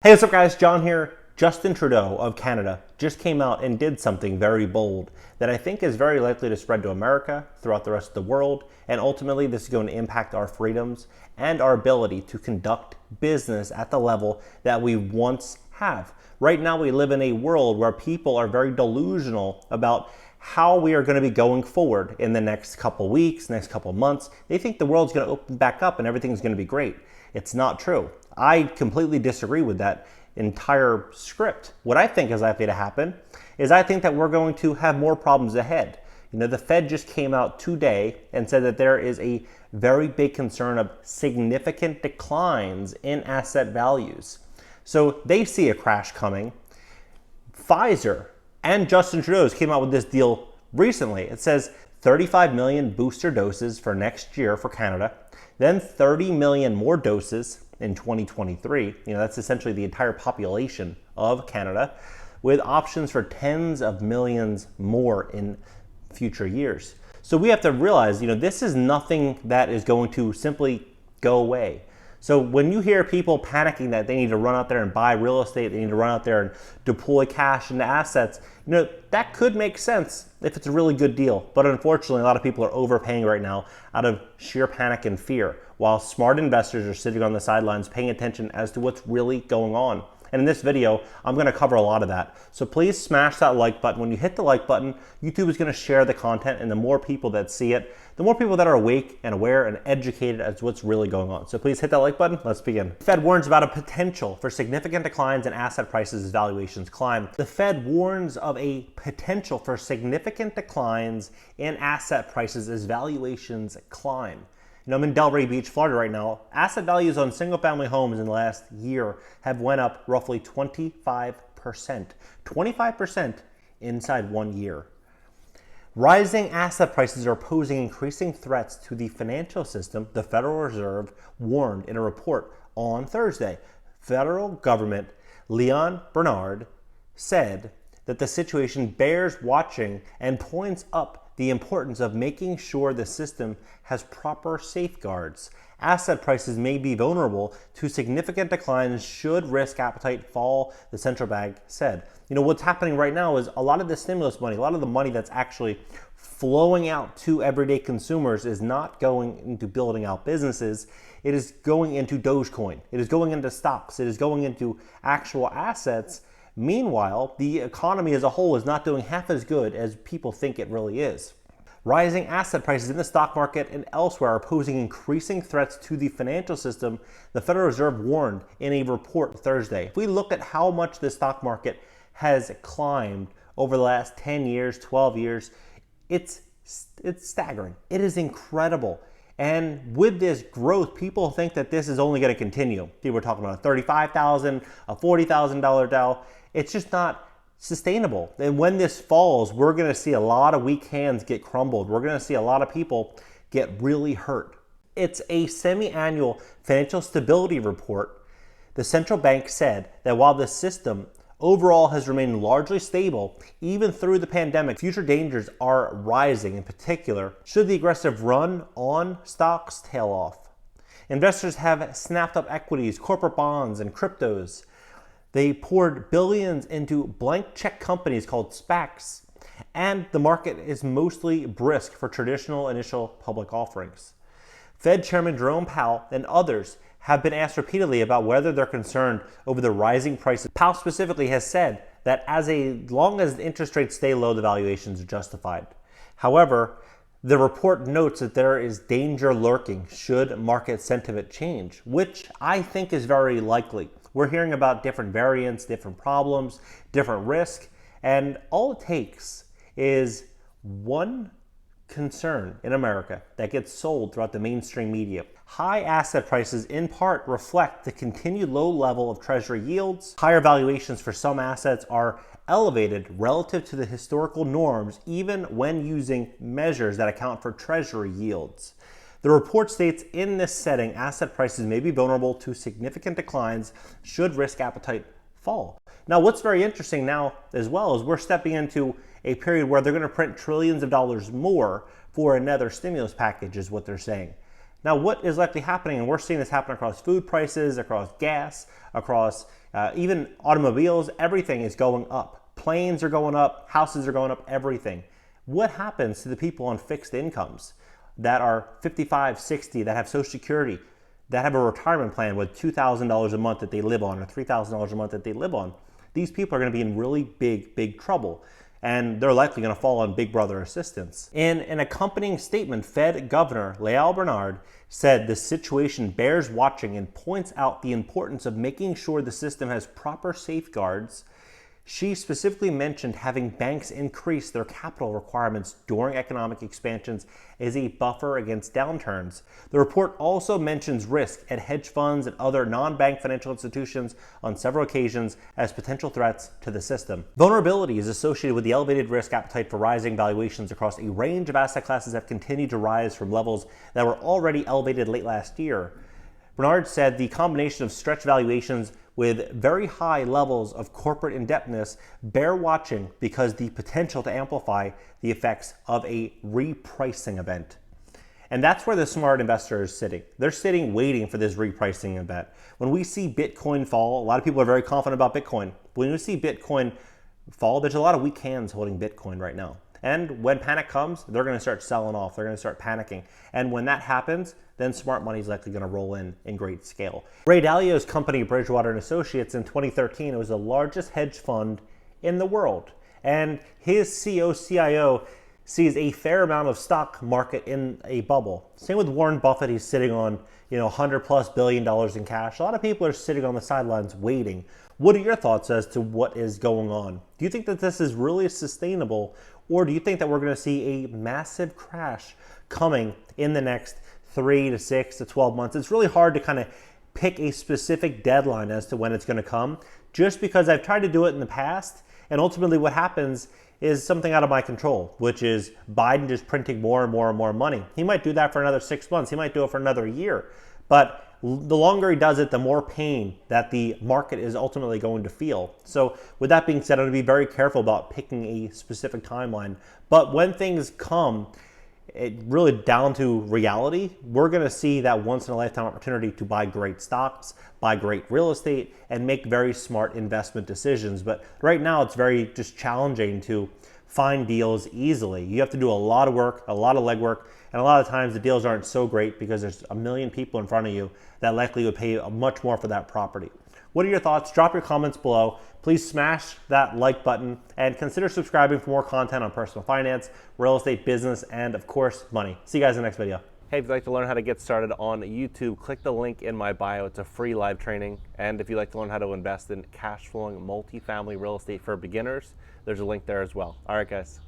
Hey, what's up guys? John here. Justin Trudeau of Canada just came out and did something very bold that I think is very likely to spread to America, throughout the rest of the world, and ultimately this is going to impact our freedoms and our ability to conduct business at the level that we once have. Right now we live in a world where people are very delusional about how we are going to be going forward in the next couple weeks, next couple months. They think the world's going to open back up and everything's going to be great. It's not true. I completely disagree with that entire script. What I think is likely to happen is I think that we're going to have more problems ahead. You know, the Fed just came out today and said that there is a very big concern of significant declines in asset values. So they see a crash coming. Pfizer and Justin Trudeau came out with this deal recently. It says 35 million booster doses for next year for Canada, then 30 million more doses in 2023. You know, that's essentially the entire population of Canada, with options for tens of millions more in future years. So we have to realize, you know, this is nothing that is going to simply go away. So when you hear people panicking that they need to run out there and buy real estate, they need to run out there and deploy cash into assets, you know, that could make sense if it's a really good deal. But unfortunately, a lot of people are overpaying right now out of sheer panic and fear, while smart investors are sitting on the sidelines paying attention as to what's really going on. And in this video, I'm going to cover a lot of that. So please smash that like button. When you hit the like button, YouTube is going to share the content, and the more people that see it, the more people that are awake and aware and educated as to what's really going on. So please hit that like button. Let's begin. The Fed warns about a potential for significant declines in asset prices as valuations climb. The Fed warns of a potential for significant declines in asset prices as valuations climb. You know, I'm in Delray Beach, Florida right now. Asset values on single-family homes in the last year have went up roughly 25%. 25% inside 1 year. Rising asset prices are posing increasing threats to the financial system, the Federal Reserve warned in a report on Thursday. Federal Government Leon Bernard said that the situation bears watching and points up the importance of making sure the system has proper safeguards. Asset prices may be vulnerable to significant declines should risk appetite fall, the central bank said. You know, what's happening right now is a lot of the stimulus money, a lot of the money that's actually flowing out to everyday consumers is not going into building out businesses. It is going into Dogecoin. It is going into stocks. It is going into actual assets. Meanwhile, the economy as a whole is not doing half as good as people think it really is. Rising asset prices in the stock market and elsewhere are posing increasing threats to the financial system, the Federal Reserve warned in a report Thursday. If we look at how much the stock market has climbed over the last 10 years, 12 years, it's staggering. It is incredible. And with this growth, people think that this is only going to continue. People are talking about a $35,000, a $40,000 Dow. It's just not sustainable. And when this falls, we're going to see a lot of weak hands get crumbled. We're going to see a lot of people get really hurt. It's a semi-annual financial stability report. The central bank said that while the system overall has remained largely stable, even through the pandemic, future dangers are rising, in particular, should the aggressive run on stocks tail off. Investors have snapped up equities, corporate bonds, and cryptos. They poured billions into blank check companies called SPACs, and the market is mostly brisk for traditional initial public offerings. Fed Chairman Jerome Powell and others have been asked repeatedly about whether they're concerned over the rising prices. Powell specifically has said that as long as interest rates stay low, the valuations are justified. However, the report notes that there is danger lurking should market sentiment change, which I think is very likely. We're hearing about different variants, different problems, different risk, and all it takes is one concern in America that gets sold throughout the mainstream media. High asset prices in part reflect the continued low level of treasury yields. Higher valuations for some assets are elevated relative to the historical norms, even when using measures that account for treasury yields. The report states in this setting, asset prices may be vulnerable to significant declines should risk appetite fall. Now, what's very interesting now as well is we're stepping into a period where they're going to print trillions of dollars more for another stimulus package is what they're saying. Now, what is likely happening, and we're seeing this happen across food prices, across gas, across Even automobiles, everything is going up. Planes are going up, houses are going up, everything. What happens to the people on fixed incomes that are 55, 60, that have Social Security, that have a retirement plan with $2,000 a month that they live on or $3,000 a month that they live on? These people are going to be in really big trouble, and they're likely going to fall on Big Brother assistance. In an accompanying statement, Fed Governor Lael Brainard said the situation bears watching and points out the importance of making sure the system has proper safeguards. She specifically mentioned having banks increase their capital requirements during economic expansions as a buffer against downturns. The report also mentions risk at hedge funds and other non-bank financial institutions on several occasions as potential threats to the system. Vulnerability is associated with the elevated risk appetite for rising valuations across a range of asset classes that have continued to rise from levels that were already elevated late last year. Brainard said the combination of stretched valuations with very high levels of corporate indebtedness bear watching because the potential to amplify the effects of a repricing event. And that's where the smart investor is sitting. They're sitting waiting for this repricing event. When we see Bitcoin fall, a lot of people are very confident about Bitcoin. When we see Bitcoin fall, there's a lot of weak hands holding Bitcoin right now. And when panic comes, they're going to start selling off. They're going to start panicking. And when that happens, then smart money is likely going to roll in great scale. Ray Dalio's company, Bridgewater & Associates, in 2013, it was the largest hedge fund in the world. And his CIO sees a fair amount of stock market in a bubble. Same with Warren Buffett. He's sitting on $100+ billion in cash. A lot of people are sitting on the sidelines waiting. What are your thoughts as to what is going on? Do you think that this is really sustainable, or do you think that we're going to see a massive crash coming in the next 3 to 6 to 12 months? It's really hard to kind of pick a specific deadline as to when it's going to come, just because I've tried to do it in the past, and ultimately what happens is something out of my control, which is Biden just printing more and more money. He might do that for another 6 months. He might do it for another year. But the longer he does it, the more pain that the market is ultimately going to feel. So with that being said, I'm going to be very careful about picking a specific timeline. But when things come, really down to reality, we're going to see that once in a lifetime opportunity to buy great stocks, buy great real estate, and make very smart investment decisions. But right now it's very just challenging to find deals easily. You have to do a lot of work, a lot of legwork, and a lot of times the deals aren't so great because there's a million people in front of you that likely would pay much more for that property. What are your thoughts? Drop your comments below. Please smash that like button and consider subscribing for more content on personal finance, real estate, business, and of course, money. See you guys in the next video. Hey, if you'd like to learn how to get started on YouTube, click the link in my bio. It's a free live training. And if you'd like to learn how to invest in cash flowing multifamily real estate for beginners, there's a link there as well. All right, guys.